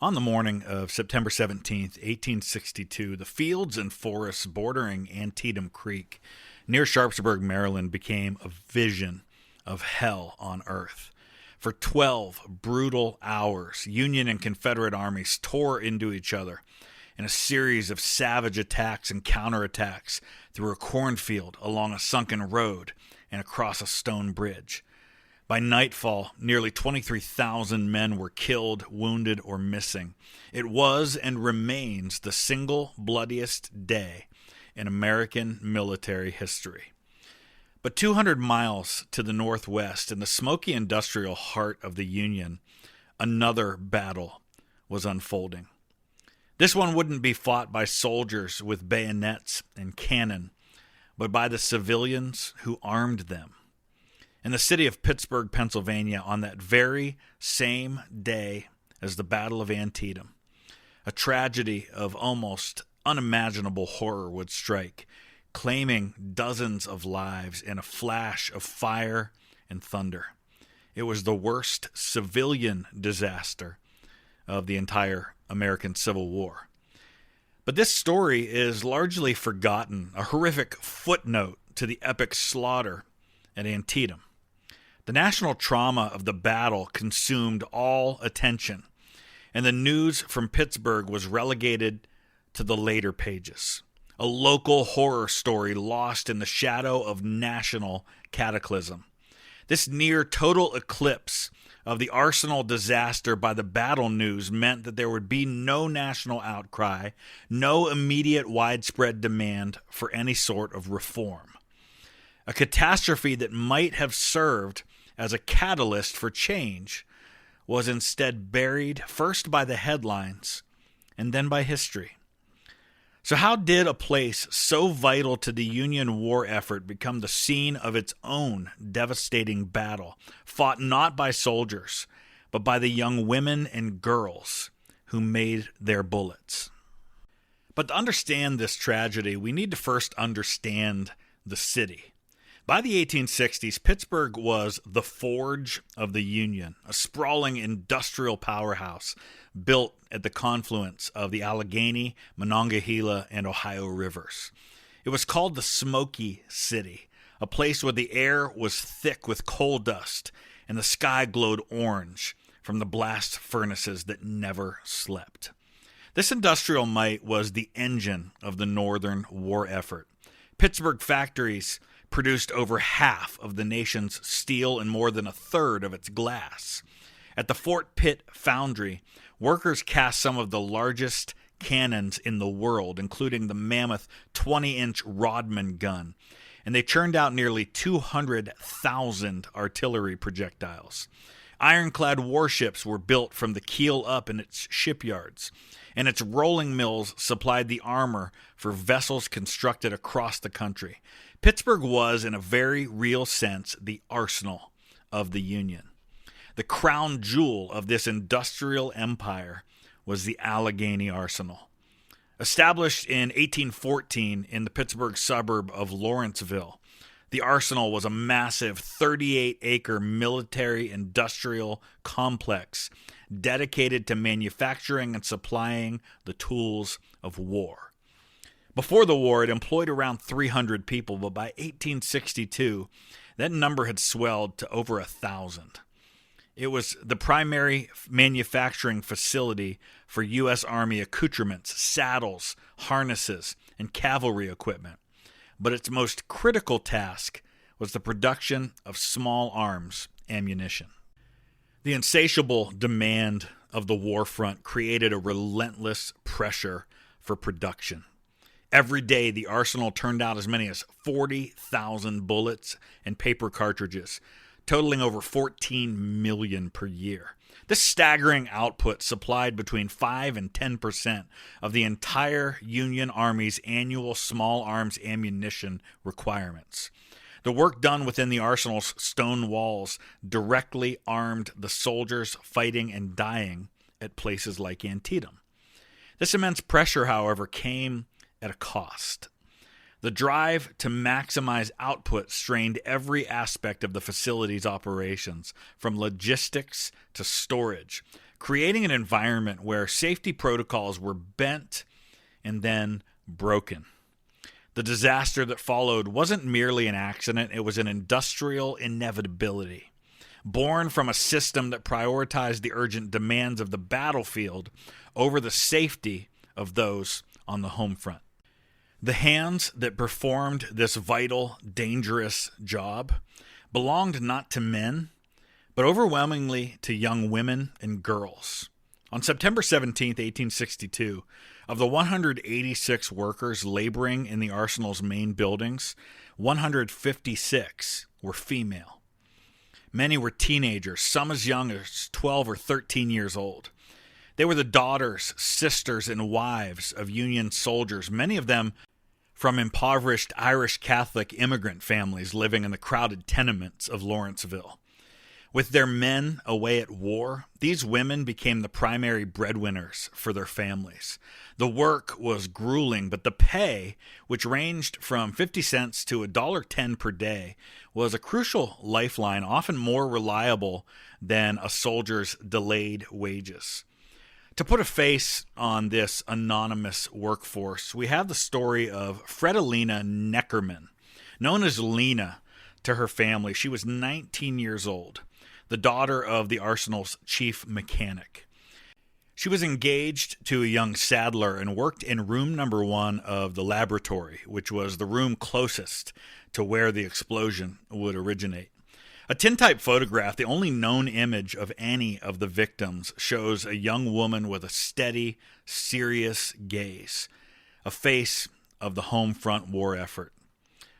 On the morning of September 17th, 1862, the fields and forests bordering Antietam Creek near Sharpsburg, Maryland, became a vision of hell on earth. For 12 brutal hours, Union and Confederate armies tore into each other in a series of savage attacks and counterattacks through a cornfield, along a sunken road, and across a stone bridge. By nightfall, nearly 23,000 men were killed, wounded, or missing. It was and remains the single bloodiest day in American military history. But 200 miles to the northwest, in the smoky industrial heart of the Union, another battle was unfolding. This one wouldn't be fought by soldiers with bayonets and cannon, but by the civilians who armed them. In the city of Pittsburgh, Pennsylvania, on that very same day as the Battle of Antietam, a tragedy of almost unimaginable horror would strike, claiming dozens of lives in a flash of fire and thunder. It was the worst civilian disaster of the entire American Civil War. But this story is largely forgotten, a horrific footnote to the epic slaughter at Antietam. The national trauma of the battle consumed all attention, and the news from Pittsburgh was relegated to the later pages. A local horror story lost in the shadow of national cataclysm. This near total eclipse of the Arsenal disaster by the battle news meant that there would be no national outcry, no immediate widespread demand for any sort of reform. A catastrophe that might have served as a catalyst for change was instead buried first by the headlines and then by history. So how did a place so vital to the Union war effort become the scene of its own devastating battle, fought not by soldiers, but by the young women and girls who made their bullets? But to understand this tragedy, we need to first understand the city. By the 1860s, Pittsburgh was the forge of the Union, a sprawling industrial powerhouse built at the confluence of the Allegheny, Monongahela, and Ohio rivers. It was called the Smoky City, a place where the air was thick with coal dust and the sky glowed orange from the blast furnaces that never slept. This industrial might was the engine of the Northern war effort. Pittsburgh factories produced over half of the nation's steel and more than a third of its glass. At the Fort Pitt foundry, workers cast some of the largest cannons in the world, including the mammoth 20-inch Rodman gun, and they churned out nearly 200,000 artillery projectiles. Ironclad warships were built from the keel up in its shipyards, and its rolling mills supplied the armor for vessels constructed across the country. Pittsburgh was, in a very real sense, the arsenal of the Union. The crown jewel of this industrial empire was the Allegheny Arsenal. Established in 1814 in the Pittsburgh suburb of Lawrenceville, the arsenal was a massive 38-acre military-industrial complex dedicated to manufacturing and supplying the tools of war. Before the war, it employed around 300 people, but by 1862, that number had swelled to over 1,000. It was the primary manufacturing facility for U.S. Army accoutrements, saddles, harnesses, and cavalry equipment. But its most critical task was the production of small arms ammunition. The insatiable demand of the war front created a relentless pressure for production. Every day, the arsenal turned out as many as 40,000 bullets and paper cartridges, totaling over 14 million per year. This staggering output supplied between 5 and 10% of the entire Union Army's annual small arms ammunition requirements. The work done within the arsenal's stone walls directly armed the soldiers fighting and dying at places like Antietam. This immense pressure, however, came at a cost. The drive to maximize output strained every aspect of the facility's operations, from logistics to storage, creating an environment where safety protocols were bent and then broken. The disaster that followed wasn't merely an accident, it was an industrial inevitability, born from a system that prioritized the urgent demands of the battlefield over the safety of those on the home front. The hands that performed this vital, dangerous job belonged not to men, but overwhelmingly to young women and girls. On September 17, 1862, of the 186 workers laboring in the Arsenal's main buildings, 156 were female. Many were teenagers, some as young as 12 or 13 years old. They were the daughters, sisters, and wives of Union soldiers, many of them from impoverished Irish Catholic immigrant families living in the crowded tenements of Lawrenceville. With their men away at war, these women became the primary breadwinners for their families. The work was grueling, but the pay, which ranged from 50 cents to $1.10 per day, was a crucial lifeline, often more reliable than a soldier's delayed wages. To put a face on this anonymous workforce, we have the story of Fredalina Neckerman, known as Lena to her family. She was 19 years old, the daughter of the Arsenal's chief mechanic. She was engaged to a young saddler and worked in room number 1 of the laboratory, which was the room closest to where the explosion would originate. A tintype photograph, the only known image of any of the victims, shows a young woman with a steady, serious gaze, a face of the home front war effort.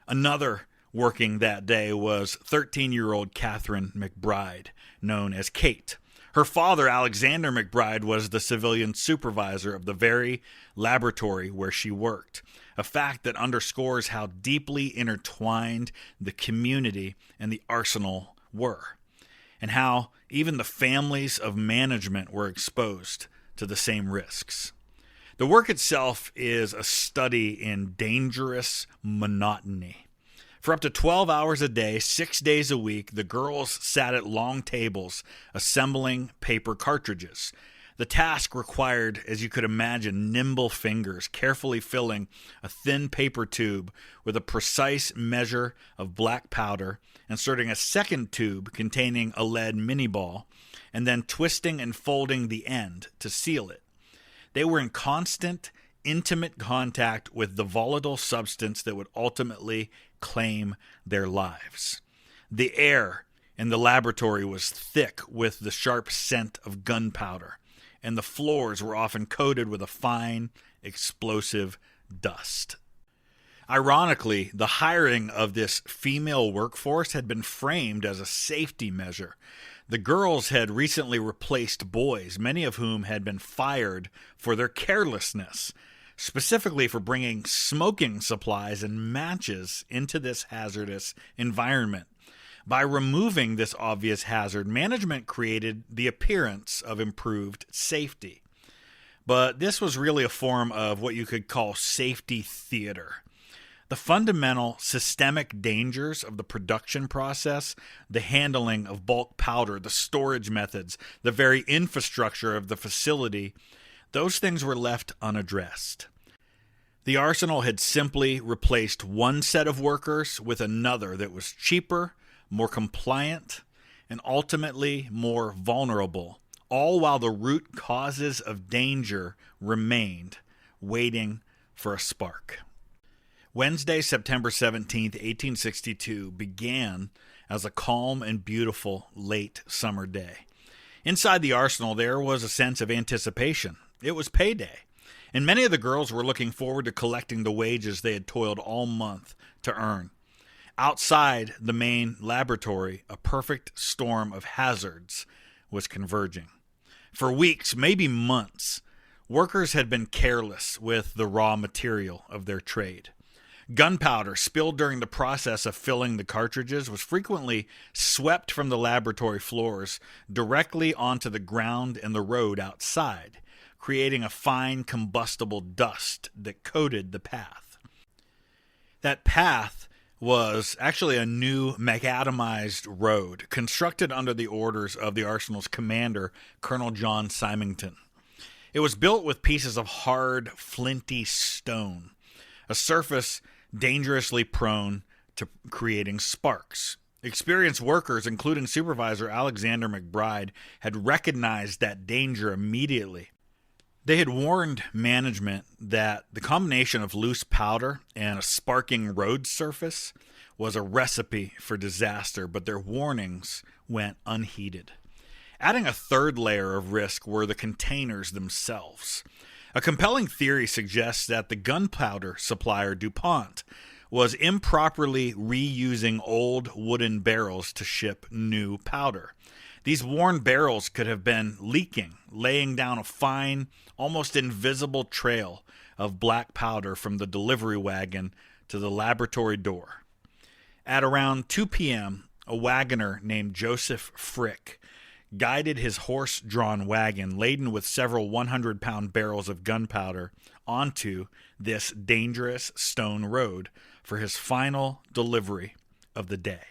Another working that day was 13-year-old Catherine McBride, known as Kate. Her father, Alexander McBride, was the civilian supervisor of the very laboratory where she worked, a fact that underscores how deeply intertwined the community and the Arsenal were, and how even the families of management were exposed to the same risks. The work itself is a study in dangerous monotony. For up to 12 hours a day, 6 days a week, the girls sat at long tables assembling paper cartridges. The task required, as you could imagine, nimble fingers, carefully filling a thin paper tube with a precise measure of black powder, inserting a second tube containing a lead mini ball, and then twisting and folding the end to seal it. They were in constant, intimate contact with the volatile substance that would ultimately claim their lives. The air in the laboratory was thick with the sharp scent of gunpowder, and the floors were often coated with a fine, explosive dust. Ironically, the hiring of this female workforce had been framed as a safety measure. The girls had recently replaced boys, many of whom had been fired for their carelessness, specifically for bringing smoking supplies and matches into this hazardous environment. By removing this obvious hazard, management created the appearance of improved safety. But this was really a form of what you could call safety theater. The fundamental systemic dangers of the production process, the handling of bulk powder, the storage methods, the very infrastructure of the facility, those things were left unaddressed. The Arsenal had simply replaced one set of workers with another that was cheaper, more compliant, and ultimately more vulnerable, all while the root causes of danger remained, waiting for a spark. Wednesday, September 17th, 1862, began as a calm and beautiful late summer day. Inside the Arsenal, there was a sense of anticipation. It was payday, and many of the girls were looking forward to collecting the wages they had toiled all month to earn. Outside the main laboratory, a perfect storm of hazards was converging. For weeks, maybe months, workers had been careless with the raw material of their trade. Gunpowder spilled during the process of filling the cartridges was frequently swept from the laboratory floors directly onto the ground and the road outside, creating a fine combustible dust that coated the path. That path was actually a new macadamized road constructed under the orders of the Arsenal's commander, Colonel John Symington. It was built with pieces of hard, flinty stone, a surface dangerously prone to creating sparks. Experienced workers, including Supervisor Alexander McBride, had recognized that danger immediately. They had warned management that the combination of loose powder and a sparking road surface was a recipe for disaster, but their warnings went unheeded. Adding a third layer of risk were the containers themselves. A compelling theory suggests that the gunpowder supplier DuPont was improperly reusing old wooden barrels to ship new powder. These worn barrels could have been leaking, laying down a fine, almost invisible trail of black powder from the delivery wagon to the laboratory door. At around 2 p.m., a wagoner named Joseph Frick guided his horse-drawn wagon laden with several 100-pound barrels of gunpowder onto this dangerous stone road for his final delivery of the day.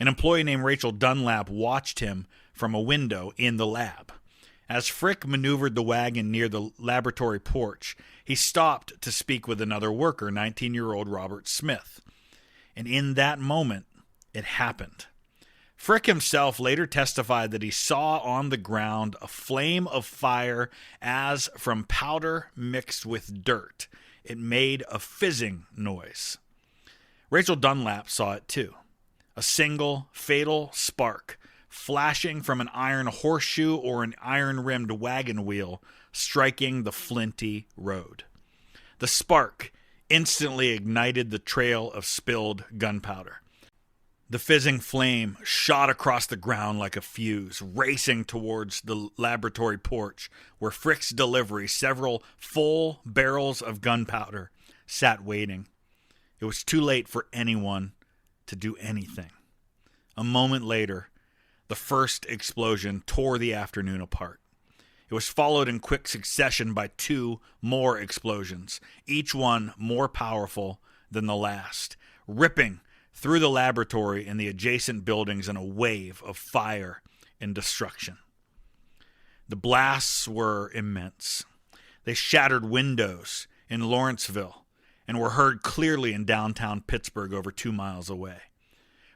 An employee named Rachel Dunlap watched him from a window in the lab. As Frick maneuvered the wagon near the laboratory porch, he stopped to speak with another worker, 19-year-old Robert Smith. And in that moment, it happened. Frick himself later testified that he saw on the ground a flame of fire as from powder mixed with dirt. It made a fizzing noise. Rachel Dunlap saw it too. A single fatal spark flashing from an iron horseshoe or an iron-rimmed wagon wheel striking the flinty road. The spark instantly ignited the trail of spilled gunpowder. The fizzing flame shot across the ground like a fuse, racing towards the laboratory porch where Frick's delivery, several full barrels of gunpowder, sat waiting. It was too late for anyone to do anything. A moment later, the first explosion tore the afternoon apart. It was followed in quick succession by 2 more explosions, each one more powerful than the last, ripping through the laboratory and the adjacent buildings in a wave of fire and destruction. The blasts were immense. They shattered windows in Lawrenceville and were heard clearly in downtown Pittsburgh over 2 miles away.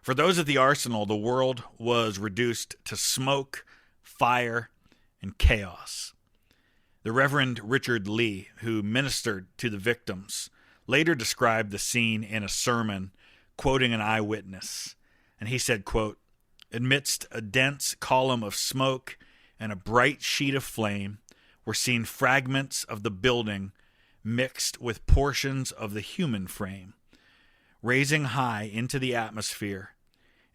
For those at the Arsenal, the world was reduced to smoke, fire, and chaos. The Reverend Richard Lee, who ministered to the victims, later described the scene in a sermon, quoting an eyewitness. And he said, quote, "Amidst a dense column of smoke and a bright sheet of flame were seen fragments of the building mixed with portions of the human frame, raising high into the atmosphere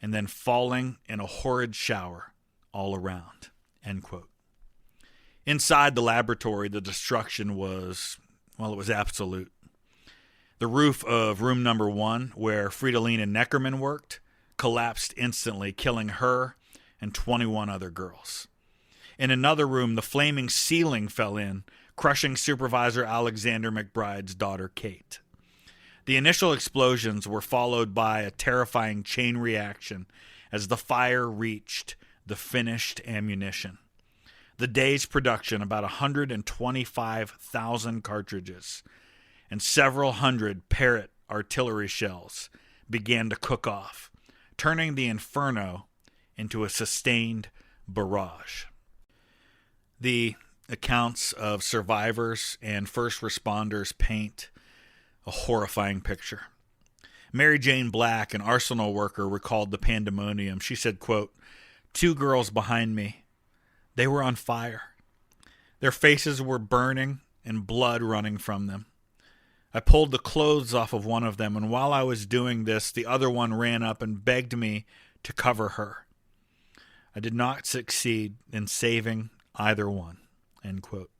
and then falling in a horrid shower all around." End quote. Inside the laboratory, the destruction was, well, it was absolute. The roof of room number 1, where Fridolina Neckerman worked, collapsed instantly, killing her and 21 other girls. In another room, the flaming ceiling fell in, crushing Supervisor Alexander McBride's daughter, Kate. The initial explosions were followed by a terrifying chain reaction as the fire reached the finished ammunition. The day's production, about 125,000 cartridges, and several hundred Parrott artillery shells began to cook off, turning the inferno into a sustained barrage. The accounts of survivors and first responders paint a horrifying picture. Mary Jane Black, an Arsenal worker, recalled the pandemonium. She said, quote, "2 girls behind me, they were on fire. Their faces were burning and blood running from them. I pulled the clothes off of one of them, and while I was doing this, the other one ran up and begged me to cover her. I did not succeed in saving either one." End quote.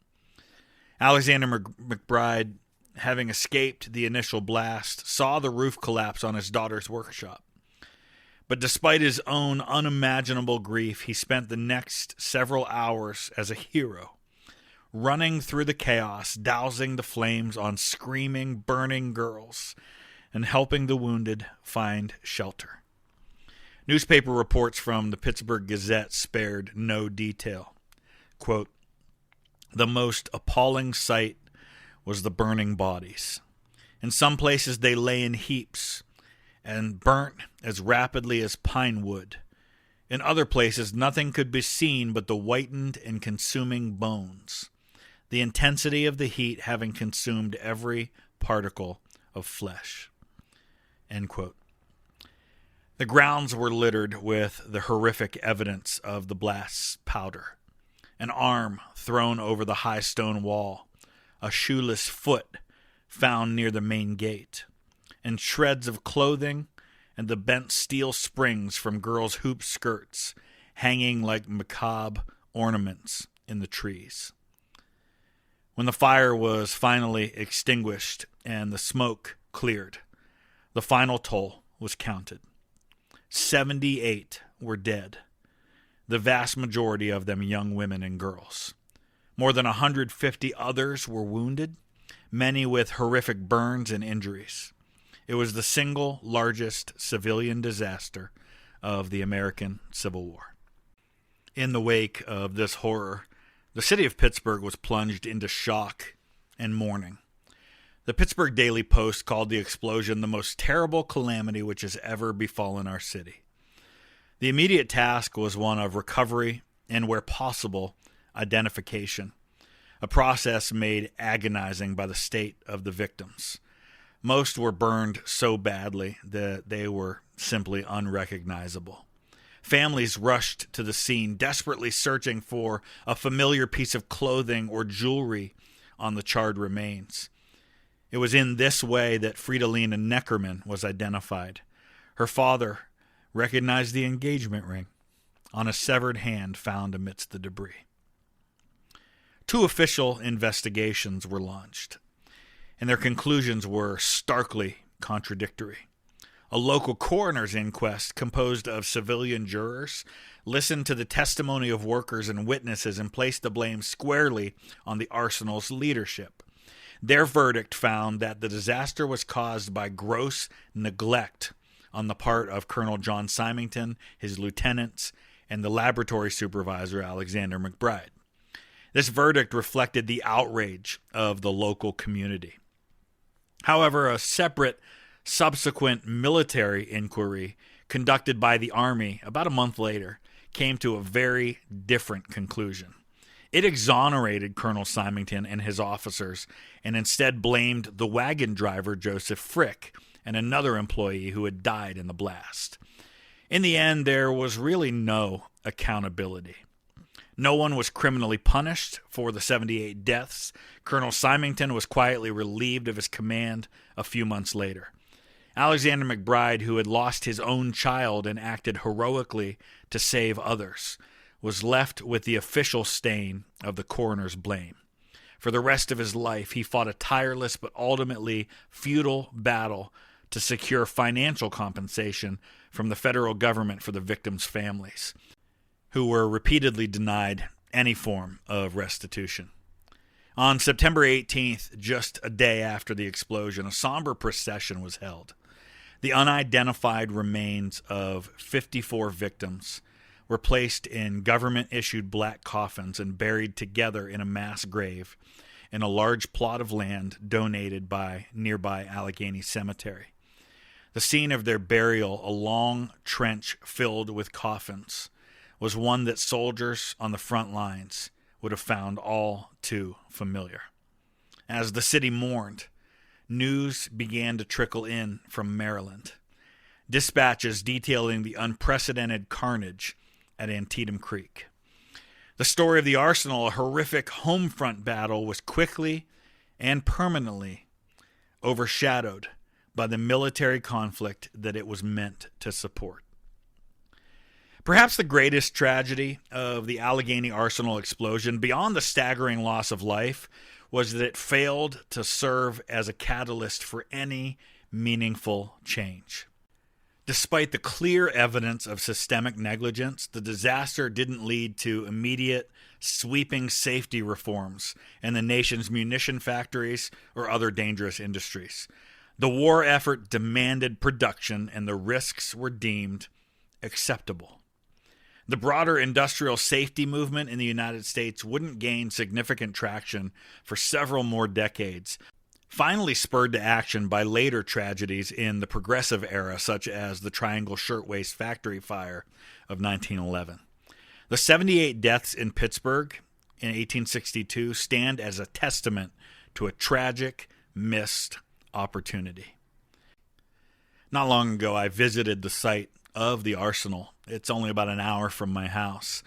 Alexander McBride, having escaped the initial blast, saw the roof collapse on his daughter's workshop. But despite his own unimaginable grief, he spent the next several hours as a hero, running through the chaos, dousing the flames on screaming, burning girls, and helping the wounded find shelter. Newspaper reports from the Pittsburgh Gazette spared no detail. Quote, "The most appalling sight was the burning bodies. In some places they lay in heaps and burnt as rapidly as pine wood. In other places nothing could be seen but the whitened and consuming bones, the intensity of the heat having consumed every particle of flesh." End quote. The grounds were littered with the horrific evidence of the blast's powder. An arm thrown over the high stone wall, a shoeless foot found near the main gate, and shreds of clothing and the bent steel springs from girls' hoop skirts hanging like macabre ornaments in the trees. When the fire was finally extinguished and the smoke cleared, the final toll was counted. 78 were dead, the vast majority of them young women and girls. More than 150 others were wounded, many with horrific burns and injuries. It was the single largest civilian disaster of the American Civil War. In the wake of this horror, the city of Pittsburgh was plunged into shock and mourning. The Pittsburgh Daily Post called the explosion the most terrible calamity which has ever befallen our city. The immediate task was one of recovery and, where possible, identification, a process made agonizing by the state of the victims. Most were burned so badly that they were simply unrecognizable. Families rushed to the scene, desperately searching for a familiar piece of clothing or jewelry on the charred remains. It was in this way that Fridolina Neckerman was identified. Her father recognized the engagement ring on a severed hand found amidst the debris. 2 official investigations were launched, and their conclusions were starkly contradictory. A local coroner's inquest composed of civilian jurors listened to the testimony of workers and witnesses and placed the blame squarely on the Arsenal's leadership. Their verdict found that the disaster was caused by gross neglect on the part of Colonel John Symington, his lieutenants, and the laboratory supervisor, Alexander McBride. This verdict reflected the outrage of the local community. However, a separate subsequent military inquiry conducted by the Army about a month later came to a very different conclusion. It exonerated Colonel Symington and his officers and instead blamed the wagon driver Joseph Frick and another employee who had died in the blast. In the end, there was really no accountability. No one was criminally punished for the 78 deaths. Colonel Symington was quietly relieved of his command a few months later. Alexander McBride, who had lost his own child and acted heroically to save others, was left with the official stain of the coroner's blame. For the rest of his life, he fought a tireless but ultimately futile battle to secure financial compensation from the federal government for the victims' families, who were repeatedly denied any form of restitution. On September 18th, just a day after the explosion, a somber procession was held. The unidentified remains of 54 victims were placed in government-issued black coffins and buried together in a mass grave in a large plot of land donated by nearby Allegheny Cemetery. The scene of their burial, a long trench filled with coffins, was one that soldiers on the front lines would have found all too familiar. As the city mourned, news began to trickle in from Maryland. Dispatches detailing the unprecedented carnage at Antietam Creek. The story of the Arsenal, a horrific home front battle, was quickly and permanently overshadowed by the military conflict that it was meant to support. Perhaps the greatest tragedy of the Allegheny Arsenal explosion, beyond the staggering loss of life, was that it failed to serve as a catalyst for any meaningful change. Despite the clear evidence of systemic negligence, the disaster didn't lead to immediate, sweeping safety reforms in the nation's munition factories or other dangerous industries. The war effort demanded production, and the risks were deemed acceptable. The broader industrial safety movement in the United States wouldn't gain significant traction for several more decades, finally spurred to action by later tragedies in the Progressive era, such as the Triangle Shirtwaist Factory fire of 1911. The 78 deaths in Pittsburgh in 1862 stand as a testament to a tragic, missed opportunity. Not long ago, I visited the site of the Arsenal. It's only about an hour from my house.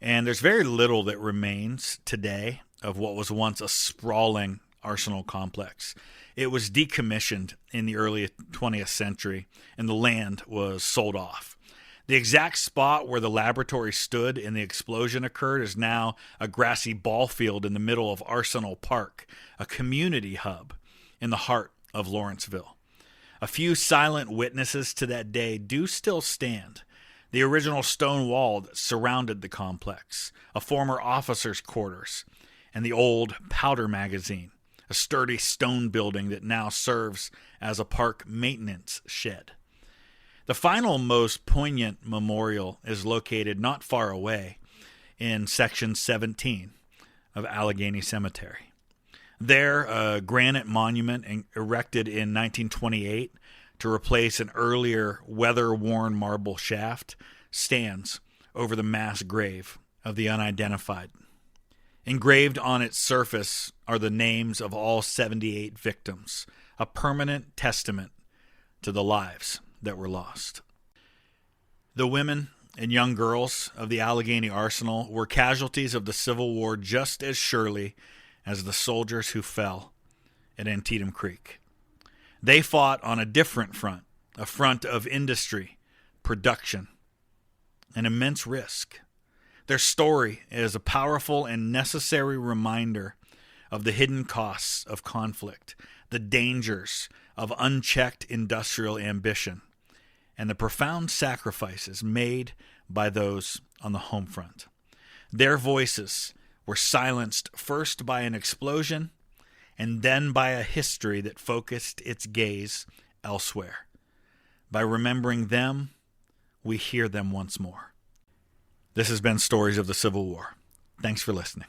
And there's very little that remains today of what was once a sprawling Arsenal complex. It was decommissioned in the early 20th century, and the land was sold off. The exact spot where the laboratory stood and the explosion occurred is now a grassy ball field in the middle of Arsenal Park, a community hub in the heart of Lawrenceville. A few silent witnesses to that day do still stand. The original stone wall that surrounded the complex, a former officer's quarters, and the old powder magazine, a sturdy stone building that now serves as a park maintenance shed. The final, most poignant memorial is located not far away in Section 17 of Allegheny Cemetery. There, a granite monument erected in 1928 to replace an earlier weather-worn marble shaft stands over the mass grave of the unidentified. Engraved on its surface are the names of all 78 victims, a permanent testament to the lives that were lost. The women and young girls of the Allegheny Arsenal were casualties of the Civil War just as surely as the soldiers who fell at Antietam Creek. They fought on a different front, a front of industry, production, and immense risk. Their story is a powerful and necessary reminder of the hidden costs of conflict, the dangers of unchecked industrial ambition, and the profound sacrifices made by those on the home front. Their voices were silenced first by an explosion and then by a history that focused its gaze elsewhere. By remembering them, we hear them once more. This has been Stories of the Civil War. Thanks for listening.